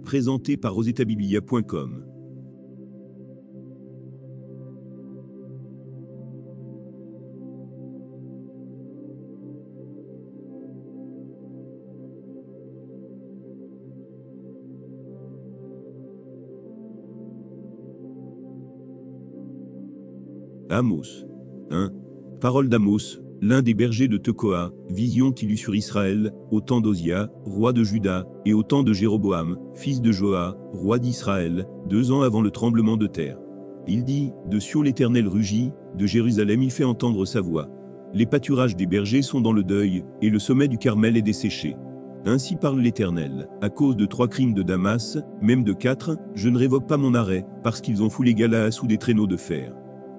présenté par rosetabiblia.com. Amos 1. Parole d'Amos, l'un des bergers de Tekoa, vision qu'il eut sur Israël, au temps d'Osia, roi de Juda, et au temps de Jéroboam, fils de Joa, roi d'Israël, 2 ans avant le tremblement de terre. Il dit, de Sion l'Éternel rugit, de Jérusalem il fait entendre sa voix. Les pâturages des bergers sont dans le deuil, et le sommet du Carmel est desséché. Ainsi parle l'Éternel, à cause de 3 crimes de Damas, même de 4, je ne révoque pas mon arrêt, parce qu'ils ont foulé Galaad sous des traîneaux de fer.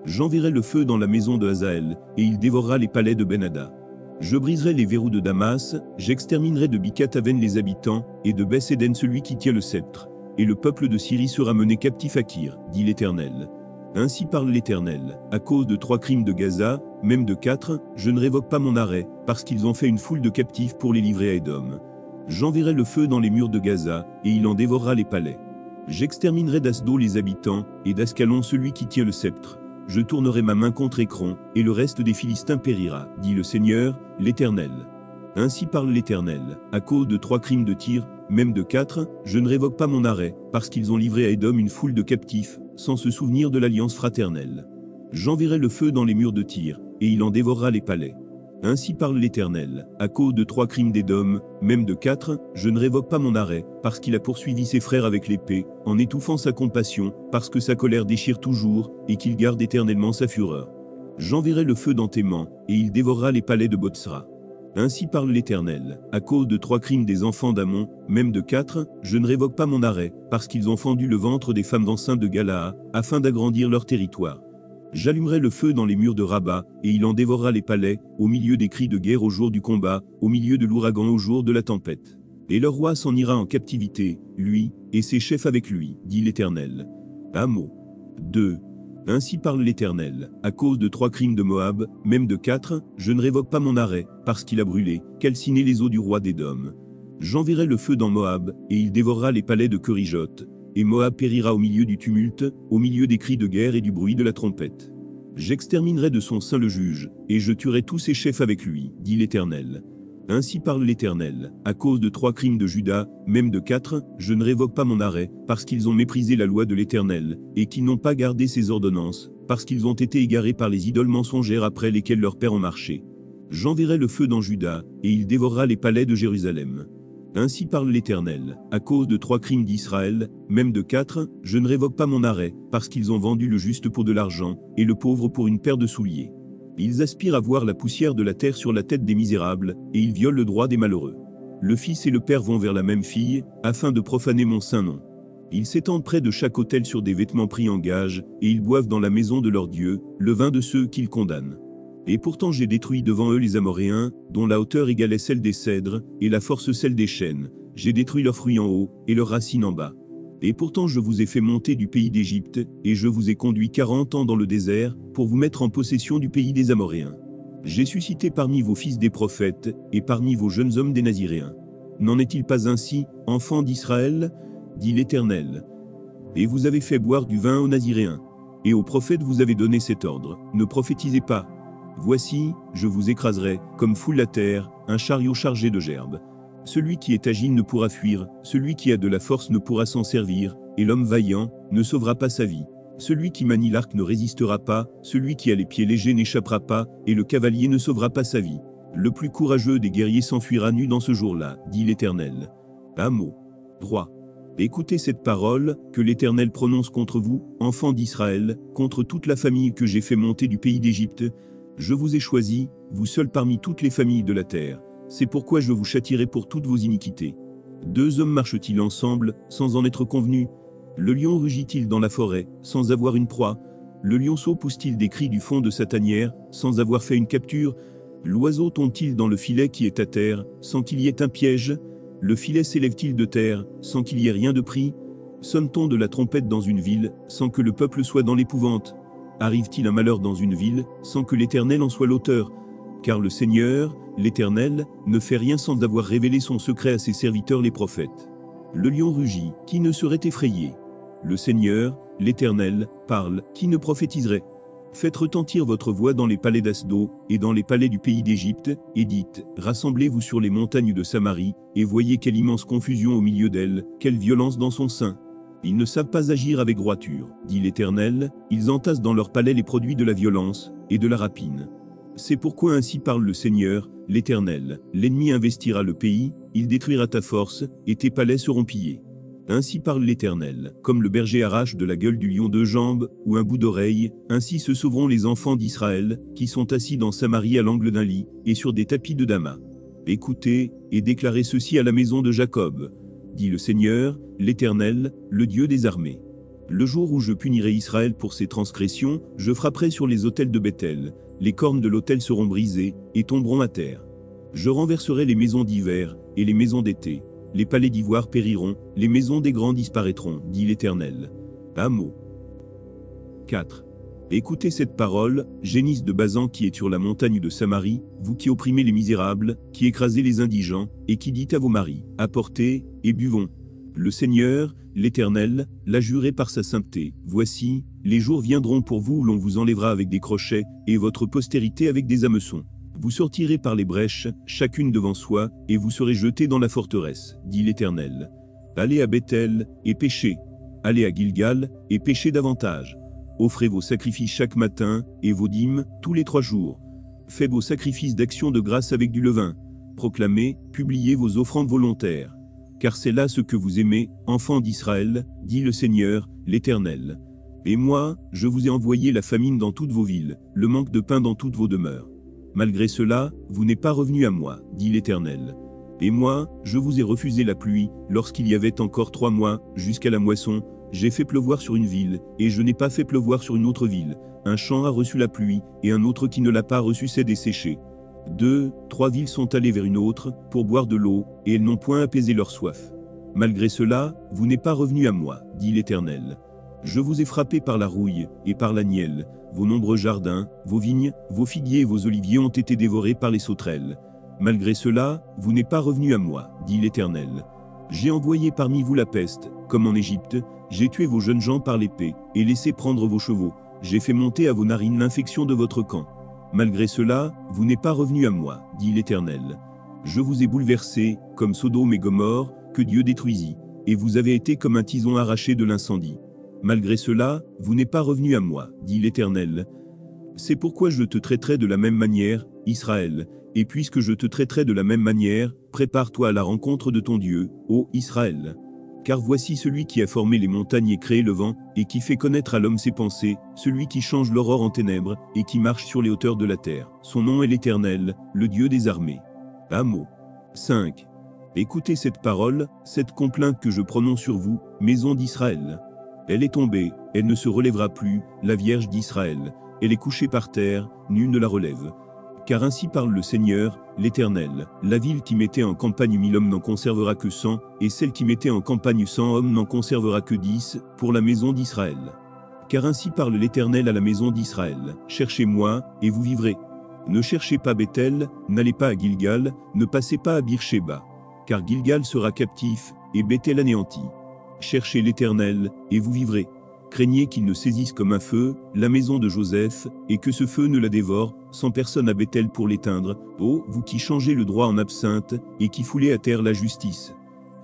J'enverrai le feu dans la maison de Hazaël, et il dévorera les palais de Ben-Hadad. Je briserai les verrous de Damas, j'exterminerai de Bikat-Aven les habitants, et de Beth-Éden celui qui tient le sceptre. Et le peuple de Syrie sera mené captif à Kir, dit l'Éternel. Ainsi parle l'Éternel, à cause de 3 crimes de Gaza, même de 4, je ne révoque pas mon arrêt, parce qu'ils ont fait une foule de captifs pour les livrer à Édom. J'enverrai le feu dans les murs de Gaza, et il en dévorera les palais. J'exterminerai d'Asdo les habitants, et d'Ascalon celui qui tient le sceptre. Je tournerai ma main contre Écron, et le reste des Philistins périra, dit le Seigneur, l'Éternel. Ainsi parle l'Éternel, à cause de 3 crimes de Tyr, même de 4, je ne révoque pas mon arrêt, parce qu'ils ont livré à Édom une foule de captifs, sans se souvenir de l'alliance fraternelle. J'enverrai le feu dans les murs de Tyr, et il en dévorera les palais. Ainsi parle l'Éternel, à cause de 3 crimes d'Édom, même de 4, je ne révoque pas mon arrêt, parce qu'il a poursuivi ses frères avec l'épée, en étouffant sa compassion, parce que sa colère déchire toujours, et qu'il garde éternellement sa fureur. J'enverrai le feu dans Théman, et il dévorera les palais de Botsra. Ainsi parle l'Éternel, à cause de 3 crimes des enfants d'Ammon, même de 4, je ne révoque pas mon arrêt, parce qu'ils ont fendu le ventre des femmes enceintes de Galaad, afin d'agrandir leur territoire. J'allumerai le feu dans les murs de Rabat, et il en dévorera les palais, au milieu des cris de guerre au jour du combat, au milieu de l'ouragan au jour de la tempête. Et leur roi s'en ira en captivité, lui, et ses chefs avec lui, dit l'Éternel. Amos 2. Ainsi parle l'Éternel, à cause de 3 crimes de Moab, même de 4, je ne révoque pas mon arrêt, parce qu'il a brûlé, calciné les eaux du roi d'Édom. J'enverrai le feu dans Moab, et il dévorera les palais de Kerijot. Et Moab périra au milieu du tumulte, au milieu des cris de guerre et du bruit de la trompette. J'exterminerai de son sein le juge, et je tuerai tous ses chefs avec lui, dit l'Éternel. Ainsi parle l'Éternel, à cause de 3 crimes de Juda, même de 4, je ne révoque pas mon arrêt, parce qu'ils ont méprisé la loi de l'Éternel, et qu'ils n'ont pas gardé ses ordonnances, parce qu'ils ont été égarés par les idoles mensongères après lesquelles leurs pères ont marché. J'enverrai le feu dans Juda, et il dévorera les palais de Jérusalem. Ainsi parle l'Éternel, à cause de 3 crimes d'Israël, même de 4, je ne révoque pas mon arrêt, parce qu'ils ont vendu le juste pour de l'argent, et le pauvre pour une paire de souliers. Ils aspirent à voir la poussière de la terre sur la tête des misérables, et ils violent le droit des malheureux. Le fils et le père vont vers la même fille, afin de profaner mon saint nom. Ils s'étendent près de chaque autel sur des vêtements pris en gage, et ils boivent dans la maison de leur Dieu, le vin de ceux qu'ils condamnent. Et pourtant j'ai détruit devant eux les Amoréens, dont la hauteur égalait celle des cèdres, et la force celle des chênes. J'ai détruit leurs fruits en haut, et leurs racines en bas. Et pourtant je vous ai fait monter du pays d'Égypte, et je vous ai conduit 40 ans dans le désert, pour vous mettre en possession du pays des Amoréens. J'ai suscité parmi vos fils des prophètes, et parmi vos jeunes hommes des Naziréens. N'en est-il pas ainsi, enfants d'Israël, dit l'Éternel? Et vous avez fait boire du vin aux Naziréens. Et aux prophètes vous avez donné cet ordre, ne prophétisez pas. Voici, je vous écraserai, comme foule la terre, un chariot chargé de gerbes. Celui qui est agile ne pourra fuir, celui qui a de la force ne pourra s'en servir, et l'homme vaillant ne sauvera pas sa vie. Celui qui manie l'arc ne résistera pas, celui qui a les pieds légers n'échappera pas, et le cavalier ne sauvera pas sa vie. Le plus courageux des guerriers s'enfuira nu dans ce jour-là, dit l'Éternel. Amos 3. Écoutez cette parole, que l'Éternel prononce contre vous, enfants d'Israël, contre toute la famille que j'ai fait monter du pays d'Égypte. Je vous ai choisi, vous seuls parmi toutes les familles de la terre. C'est pourquoi je vous châtierai pour toutes vos iniquités. 2 hommes marchent-ils ensemble, sans en être convenus? Le lion rugit-il dans la forêt, sans avoir une proie? Le lionceau pousse-t-il des cris du fond de sa tanière, sans avoir fait une capture? L'oiseau tombe-t-il dans le filet qui est à terre, sans qu'il y ait un piège? Le filet s'élève-t-il de terre, sans qu'il y ait rien de pris? Sonne-t-on de la trompette dans une ville, sans que le peuple soit dans l'épouvante? Arrive-t-il un malheur dans une ville, sans que l'Éternel en soit l'auteur? Car le Seigneur, l'Éternel, ne fait rien sans avoir révélé son secret à ses serviteurs les prophètes. Le lion rugit, qui ne serait effrayé? Le Seigneur, l'Éternel, parle, qui ne prophétiserait? Faites retentir votre voix dans les palais d'Asdo, et dans les palais du pays d'Égypte, et dites, rassemblez-vous sur les montagnes de Samarie, et voyez quelle immense confusion au milieu d'elle, quelle violence dans son sein. Ils ne savent pas agir avec droiture, dit l'Éternel, ils entassent dans leurs palais les produits de la violence, et de la rapine. C'est pourquoi ainsi parle le Seigneur, l'Éternel, l'ennemi investira le pays, il détruira ta force, et tes palais seront pillés. Ainsi parle l'Éternel, comme le berger arrache de la gueule du lion 2 jambes, ou un bout d'oreille, ainsi se sauveront les enfants d'Israël, qui sont assis dans Samarie à l'angle d'un lit, et sur des tapis de damas. Écoutez, et déclarez ceci à la maison de Jacob, dit le Seigneur, l'Éternel, le Dieu des armées. Le jour où je punirai Israël pour ses transgressions, je frapperai sur les autels de Béthel, les cornes de l'autel seront brisées, et tomberont à terre. Je renverserai les maisons d'hiver, et les maisons d'été. Les palais d'ivoire périront, les maisons des grands disparaîtront, dit l'Éternel. Amos 4. Écoutez cette parole, génisse de Bazan qui est sur la montagne de Samarie, vous qui opprimez les misérables, qui écrasez les indigents, et qui dites à vos maris, apportez, et buvons. Le Seigneur, l'Éternel, l'a juré par sa sainteté. Voici, les jours viendront pour vous où l'on vous enlèvera avec des crochets, et votre postérité avec des hameçons. Vous sortirez par les brèches, chacune devant soi, et vous serez jetés dans la forteresse, dit l'Éternel. Allez à Béthel, et péchez. Allez à Gilgal, et péchez davantage. Offrez vos sacrifices chaque matin, et vos dîmes, tous les 3 jours. Faites vos sacrifices d'action de grâce avec du levain. Proclamez, publiez vos offrandes volontaires. Car c'est là ce que vous aimez, enfants d'Israël, dit le Seigneur, l'Éternel. Et moi, je vous ai envoyé la famine dans toutes vos villes, le manque de pain dans toutes vos demeures. Malgré cela, vous n'êtes pas revenus à moi, dit l'Éternel. Et moi, je vous ai refusé la pluie, lorsqu'il y avait encore 3 mois, jusqu'à la moisson, j'ai fait pleuvoir sur une ville, et je n'ai pas fait pleuvoir sur une autre ville. Un champ a reçu la pluie, et un autre qui ne l'a pas reçu s'est desséché. 2, 3 villes sont allées vers une autre, pour boire de l'eau, et elles n'ont point apaisé leur soif. Malgré cela, vous n'êtes pas revenus à moi, dit l'Éternel. Je vous ai frappé par la rouille, et par la nielle. Vos nombreux jardins, vos vignes, vos figuiers et vos oliviers ont été dévorés par les sauterelles. Malgré cela, vous n'êtes pas revenus à moi, dit l'Éternel. J'ai envoyé parmi vous la peste, comme en Égypte, j'ai tué vos jeunes gens par l'épée, et laissé prendre vos chevaux. J'ai fait monter à vos narines l'infection de votre camp. Malgré cela, vous n'êtes pas revenus à moi, dit l'Éternel. Je vous ai bouleversés, comme Sodome et Gomorrhe, que Dieu détruisit, et vous avez été comme un tison arraché de l'incendie. Malgré cela, vous n'êtes pas revenus à moi, dit l'Éternel. C'est pourquoi je te traiterai de la même manière, Israël, et puisque je te traiterai de la même manière, prépare-toi à la rencontre de ton Dieu, ô Israël. Car voici celui qui a formé les montagnes et créé le vent, et qui fait connaître à l'homme ses pensées, celui qui change l'aurore en ténèbres, et qui marche sur les hauteurs de la terre. Son nom est l'Éternel, le Dieu des armées. Amos 5. Écoutez cette parole, cette complainte que je prononce sur vous, maison d'Israël. Elle est tombée, elle ne se relèvera plus, la Vierge d'Israël. Elle est couchée par terre, nul ne la relève. Car ainsi parle le Seigneur, l'Éternel, la ville qui mettait en campagne 1000 hommes n'en conservera que 100, et celle qui mettait en campagne 100 hommes n'en conservera que 10, pour la maison d'Israël. Car ainsi parle l'Éternel à la maison d'Israël, cherchez-moi, et vous vivrez. Ne cherchez pas Béthel, n'allez pas à Gilgal, ne passez pas à Beersheba. Car Gilgal sera captif, et Béthel anéanti. Cherchez l'Éternel, et vous vivrez. Craignez qu'il ne saisisse comme un feu la maison de Joseph, et que ce feu ne la dévore, sans personne à Béthel pour l'éteindre, ô vous qui changez le droit en absinthe, et qui foulez à terre la justice.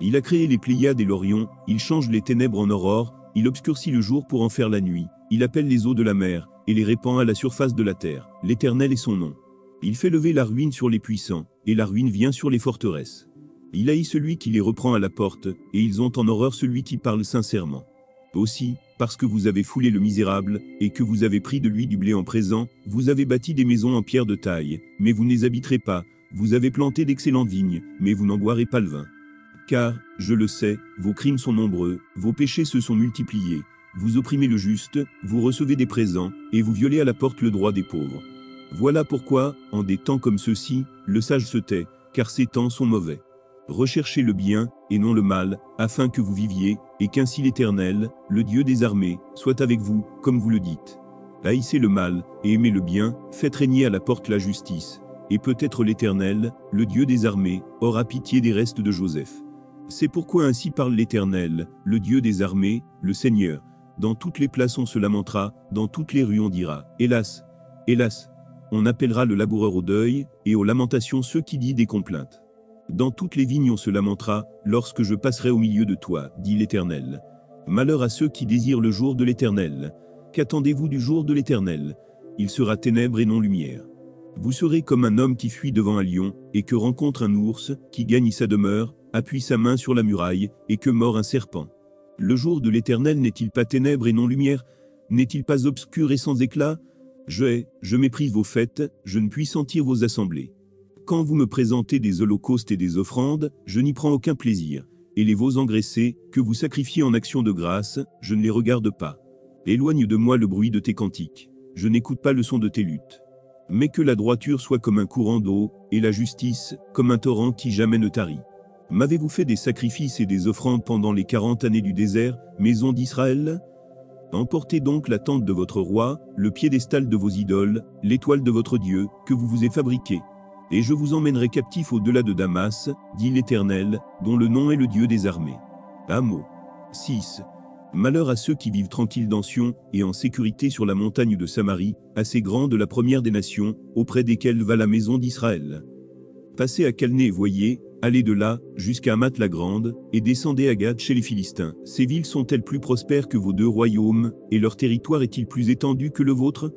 Il a créé les Pléiades et l'Orion, il change les ténèbres en aurore, il obscurcit le jour pour en faire la nuit, il appelle les eaux de la mer, et les répand à la surface de la terre. L'Éternel est son nom. Il fait lever la ruine sur les puissants, et la ruine vient sur les forteresses. Il haït celui qui les reprend à la porte, et ils ont en horreur celui qui parle sincèrement. Aussi, parce que vous avez foulé le misérable, et que vous avez pris de lui du blé en présent, vous avez bâti des maisons en pierre de taille, mais vous ne les habiterez pas, vous avez planté d'excellentes vignes, mais vous n'en boirez pas le vin. Car, je le sais, vos crimes sont nombreux, vos péchés se sont multipliés, vous opprimez le juste, vous recevez des présents, et vous violez à la porte le droit des pauvres. Voilà pourquoi, en des temps comme ceux-ci, le sage se tait, car ces temps sont mauvais. Recherchez le bien, et non le mal, afin que vous viviez, et qu'ainsi l'Éternel, le Dieu des armées, soit avec vous, comme vous le dites. Haïssez le mal, et aimez le bien, faites régner à la porte la justice, et peut-être l'Éternel, le Dieu des armées, aura pitié des restes de Joseph. C'est pourquoi ainsi parle l'Éternel, le Dieu des armées, le Seigneur. Dans toutes les places on se lamentera, dans toutes les rues on dira, hélas, hélas. On appellera le laboureur au deuil, et aux lamentations ceux qui disent des complaintes. Dans toutes les vignes on se lamentera, lorsque je passerai au milieu de toi, dit l'Éternel. Malheur à ceux qui désirent le jour de l'Éternel. Qu'attendez-vous du jour de l'Éternel? Il sera ténèbres et non lumière. Vous serez comme un homme qui fuit devant un lion, et que rencontre un ours, qui gagne sa demeure, appuie sa main sur la muraille, et que mord un serpent. Le jour de l'Éternel n'est-il pas ténèbres et non lumière? N'est-il pas obscur et sans éclat? Je méprise vos fêtes, je ne puis sentir vos assemblées. Quand vous me présentez des holocaustes et des offrandes, je n'y prends aucun plaisir, et les veaux engraissés, que vous sacrifiez en action de grâce, je ne les regarde pas. Éloigne de moi le bruit de tes cantiques, je n'écoute pas le son de tes luttes. Mais que la droiture soit comme un courant d'eau, et la justice, comme un torrent qui jamais ne tarit. M'avez-vous fait des sacrifices et des offrandes pendant les 40 années du désert, maison d'Israël? Emportez donc la tente de votre roi, le piédestal de vos idoles, l'étoile de votre Dieu, que vous vous avez fabriqué. Et je vous emmènerai captif au-delà de Damas, dit l'Éternel, dont le nom est le Dieu des armées. Amos 6. Malheur à ceux qui vivent tranquilles dans Sion, et en sécurité sur la montagne de Samarie, assez grande la première des nations, auprès desquelles va la maison d'Israël. Passez à Calné et voyez, allez de là, jusqu'à Hamath la grande, et descendez à Gad chez les Philistins. Ces villes sont-elles plus prospères que vos deux royaumes, et leur territoire est-il plus étendu que le vôtre?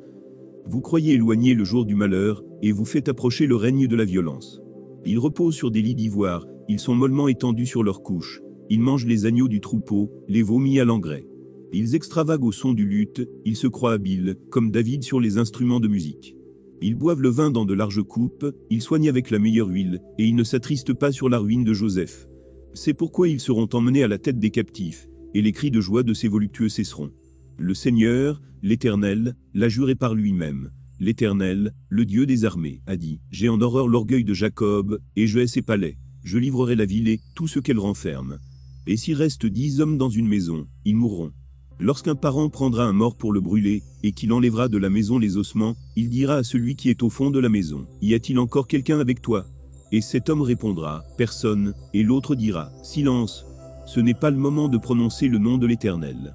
Vous croyez éloigner le jour du malheur, et vous faites approcher le règne de la violence. Ils reposent sur des lits d'ivoire, ils sont mollement étendus sur leurs couches. Ils mangent les agneaux du troupeau, les vomis à l'engrais. Ils extravaguent au son du luth, ils se croient habiles, comme David sur les instruments de musique. Ils boivent le vin dans de larges coupes, ils soignent avec la meilleure huile, et ils ne s'attristent pas sur la ruine de Joseph. C'est pourquoi ils seront emmenés à la tête des captifs, et les cris de joie de ces voluptueux cesseront. Le Seigneur, l'Éternel, l'a juré par lui-même. L'Éternel, le Dieu des armées, a dit, j'ai en horreur l'orgueil de Jacob, et je hais ses palais. Je livrerai la ville et tout ce qu'elle renferme. Et s'il reste 10 hommes dans une maison, ils mourront. Lorsqu'un parent prendra un mort pour le brûler, et qu'il enlèvera de la maison les ossements, il dira à celui qui est au fond de la maison, y a-t-il encore quelqu'un avec toi? Et cet homme répondra, personne, et l'autre dira, silence, ce n'est pas le moment de prononcer le nom de l'Éternel.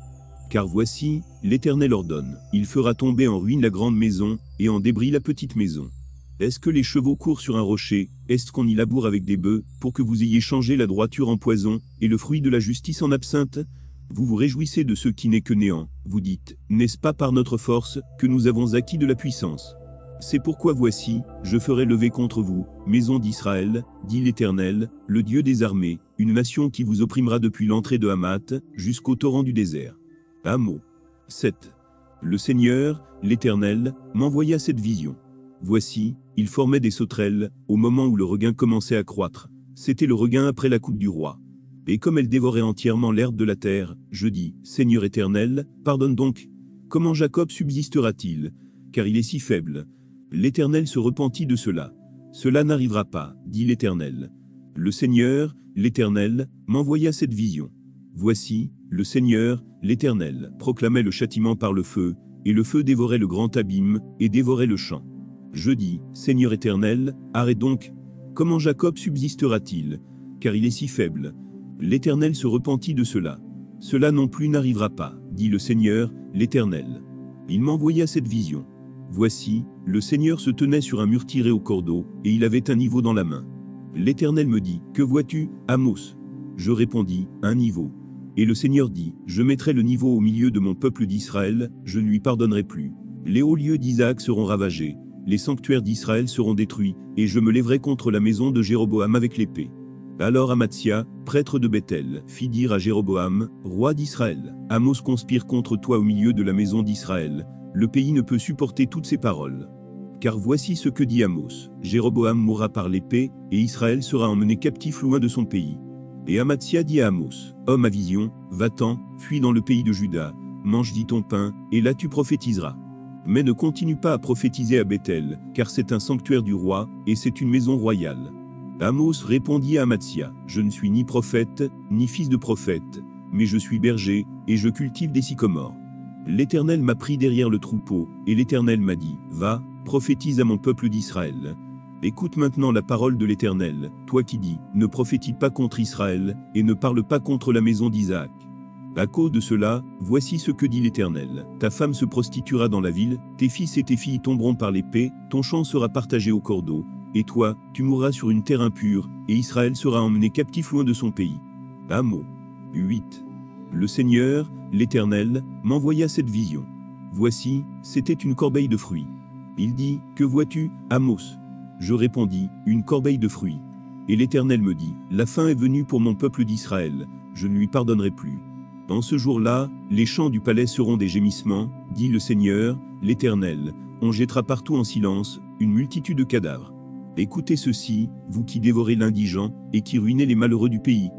Car voici, l'Éternel ordonne, il fera tomber en ruine la grande maison, et en débris la petite maison. Est-ce que les chevaux courent sur un rocher, est-ce qu'on y laboure avec des bœufs, pour que vous ayez changé la droiture en poison, et le fruit de la justice en absinthe? Vous vous réjouissez de ce qui n'est que néant, vous dites, n'est-ce pas par notre force, que nous avons acquis de la puissance? C'est pourquoi voici, je ferai lever contre vous, maison d'Israël, dit l'Éternel, le Dieu des armées, une nation qui vous opprimera depuis l'entrée de Hamath, jusqu'au torrent du désert. Amos 7. Le Seigneur, l'Éternel, m'envoya cette vision. Voici, il formait des sauterelles, au moment où le regain commençait à croître. C'était le regain après la coupe du roi. Et comme elle dévorait entièrement l'herbe de la terre, je dis, Seigneur Éternel, pardonne donc. Comment Jacob subsistera-t-il? Car il est si faible. L'Éternel se repentit de cela. Cela n'arrivera pas, dit l'Éternel. Le Seigneur, l'Éternel, m'envoya cette vision. Voici, le Seigneur, l'Éternel, proclamait le châtiment par le feu, et le feu dévorait le grand abîme, et dévorait le champ. Je dis, Seigneur Éternel, arrête donc. Comment Jacob subsistera-t-il? Car il est si faible. L'Éternel se repentit de cela. Cela non plus n'arrivera pas, dit le Seigneur, l'Éternel. Il m'envoya cette vision. Voici, le Seigneur se tenait sur un mur tiré au cordeau, et il avait un niveau dans la main. L'Éternel me dit, que vois-tu, Amos? Je répondis, un niveau. Et le Seigneur dit, je mettrai le niveau au milieu de mon peuple d'Israël, je ne lui pardonnerai plus. Les hauts lieux d'Isaac seront ravagés, les sanctuaires d'Israël seront détruits, et je me lèverai contre la maison de Jéroboam avec l'épée. Alors Amatsia, prêtre de Bethel, fit dire à Jéroboam, roi d'Israël, Amos conspire contre toi au milieu de la maison d'Israël, le pays ne peut supporter toutes ces paroles. Car voici ce que dit Amos, Jéroboam mourra par l'épée, et Israël sera emmené captif loin de son pays. Et Amatsia dit à Amos, homme à vision, va-t'en, fuis dans le pays de Juda, mange dit ton pain, et là tu prophétiseras. Mais ne continue pas à prophétiser à Bethel, car c'est un sanctuaire du roi, et c'est une maison royale. Amos répondit à Amatsia, je ne suis ni prophète, ni fils de prophète, mais je suis berger, et je cultive des sycomores. L'Éternel m'a pris derrière le troupeau, et l'Éternel m'a dit, va, prophétise à mon peuple d'Israël. Écoute maintenant la parole de l'Éternel, toi qui dis, ne prophétise pas contre Israël, et ne parle pas contre la maison d'Isaac. À cause de cela, voici ce que dit l'Éternel. Ta femme se prostituera dans la ville, tes fils et tes filles tomberont par l'épée, ton champ sera partagé au cordeau, et toi, tu mourras sur une terre impure, et Israël sera emmené captif loin de son pays. Amos 8. Le Seigneur, l'Éternel, m'envoya cette vision. Voici, c'était une corbeille de fruits. Il dit, que vois-tu, Amos? Je répondis, une corbeille de fruits. Et l'Éternel me dit, la fin est venue pour mon peuple d'Israël, je ne lui pardonnerai plus. En ce jour-là, les champs du palais seront des gémissements, dit le Seigneur, l'Éternel, on jettera partout en silence, une multitude de cadavres. Écoutez ceci, vous qui dévorez l'indigent, et qui ruinez les malheureux du pays.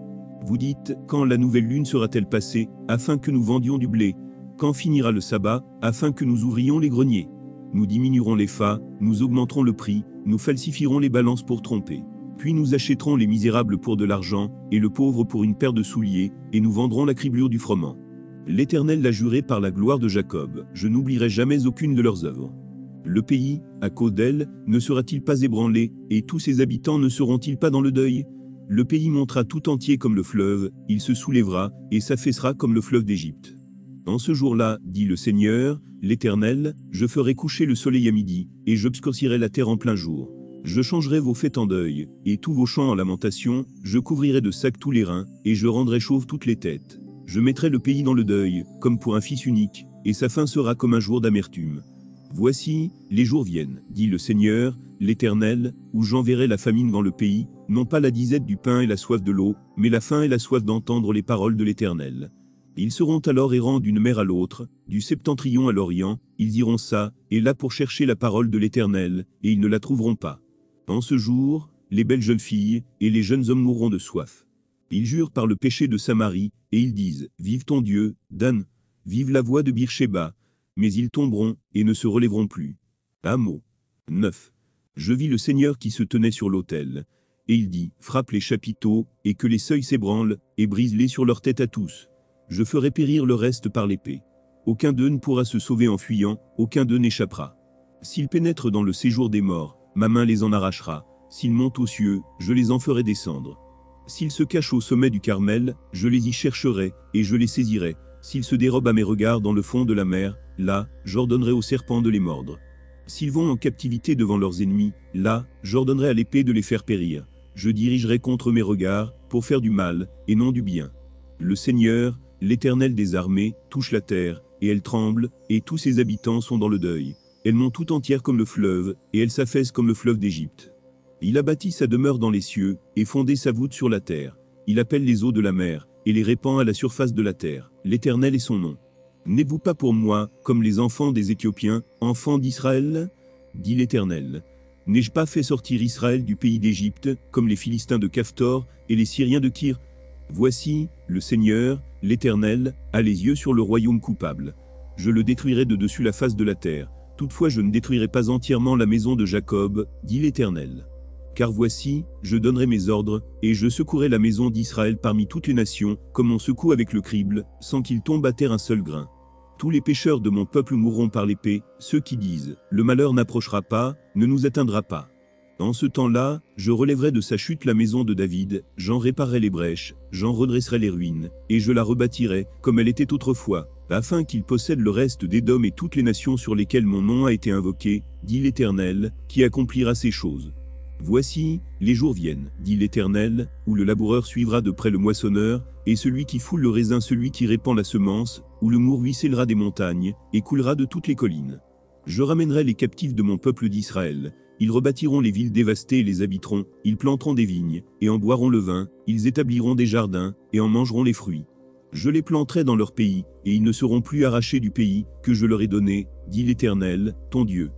Vous dites, quand la nouvelle lune sera-t-elle passée, afin que nous vendions du blé? Quand finira le sabbat, afin que nous ouvrions les greniers? Nous diminuerons les fas, nous augmenterons le prix, nous falsifierons les balances pour tromper. Puis nous achèterons les misérables pour de l'argent, et le pauvre pour une paire de souliers, et nous vendrons la criblure du froment. L'Éternel l'a juré par la gloire de Jacob, je n'oublierai jamais aucune de leurs œuvres. Le pays, à cause d'elle, ne sera-t-il pas ébranlé, et tous ses habitants ne seront-ils pas dans le deuil? Le pays montera tout entier comme le fleuve, il se soulèvera, et s'affaissera comme le fleuve d'Égypte. En ce jour-là, dit le Seigneur, l'Éternel, je ferai coucher le soleil à midi, et j'obscurcirai la terre en plein jour. Je changerai vos fêtes en deuil, et tous vos chants en lamentation, je couvrirai de sacs tous les reins, et je rendrai chauves toutes les têtes. Je mettrai le pays dans le deuil, comme pour un fils unique, et sa fin sera comme un jour d'amertume. Voici, les jours viennent, dit le Seigneur, l'Éternel, où j'enverrai la famine dans le pays, non pas la disette du pain et la soif de l'eau, mais la faim et la soif d'entendre les paroles de l'Éternel. Ils seront alors errants d'une mer à l'autre, du septentrion à l'orient, ils iront ça et là pour chercher la parole de l'Éternel, et ils ne la trouveront pas. En ce jour, les belles jeunes filles et les jeunes hommes mourront de soif. Ils jurent par le péché de Samarie, et ils disent, vive ton Dieu, Dan, vive la voix de Beersheba, mais ils tomberont, et ne se relèveront plus. Amos 9. Je vis le Seigneur qui se tenait sur l'autel, et il dit, frappe les chapiteaux, et que les seuils s'ébranlent, et brise-les sur leur tête à tous. Je ferai périr le reste par l'épée. Aucun d'eux ne pourra se sauver en fuyant, aucun d'eux n'échappera. S'ils pénètrent dans le séjour des morts, ma main les en arrachera. S'ils montent aux cieux, je les en ferai descendre. S'ils se cachent au sommet du Carmel, je les y chercherai, et je les saisirai. S'ils se dérobent à mes regards dans le fond de la mer, là, j'ordonnerai aux serpents de les mordre. S'ils vont en captivité devant leurs ennemis, là, j'ordonnerai à l'épée de les faire périr. Je dirigerai contre mes regards, pour faire du mal, et non du bien. Le Seigneur, l'Éternel des armées, touche la terre, et elle tremble, et tous ses habitants sont dans le deuil. Elle monte tout entière comme le fleuve, et elle s'affaisse comme le fleuve d'Égypte. Il a bâti sa demeure dans les cieux, et fondé sa voûte sur la terre. Il appelle les eaux de la mer, et les répand à la surface de la terre. L'Éternel est son nom. N'êtes-vous pas pour moi, comme les enfants des Éthiopiens, enfants d'Israël? Dit l'Éternel. N'ai-je pas fait sortir Israël du pays d'Égypte, comme les Philistins de Caphtor, et les Syriens de Kyr? Voici, le Seigneur, l'Éternel, a les yeux sur le royaume coupable. Je le détruirai de dessus la face de la terre. Toutefois je ne détruirai pas entièrement la maison de Jacob, dit l'Éternel. Car voici, je donnerai mes ordres, et je secouerai la maison d'Israël parmi toutes les nations, comme on secoue avec le crible, sans qu'il tombe à terre un seul grain. Tous les pécheurs de mon peuple mourront par l'épée, ceux qui disent, le malheur n'approchera pas, ne nous atteindra pas. En ce temps-là, je relèverai de sa chute la maison de David, j'en réparerai les brèches, j'en redresserai les ruines, et je la rebâtirai, comme elle était autrefois, afin qu'il possède le reste d'Édom et toutes les nations sur lesquelles mon nom a été invoqué, dit l'Éternel, qui accomplira ces choses. Voici, les jours viennent, dit l'Éternel, où le laboureur suivra de près le moissonneur, et celui qui foule le raisin celui qui répand la semence, où le mou ruissellera des montagnes, et coulera de toutes les collines. Je ramènerai les captifs de mon peuple d'Israël. Ils rebâtiront les villes dévastées et les habiteront, ils planteront des vignes, et en boiront le vin, ils établiront des jardins, et en mangeront les fruits. Je les planterai dans leur pays, et ils ne seront plus arrachés du pays, que je leur ai donné, dit l'Éternel, ton Dieu.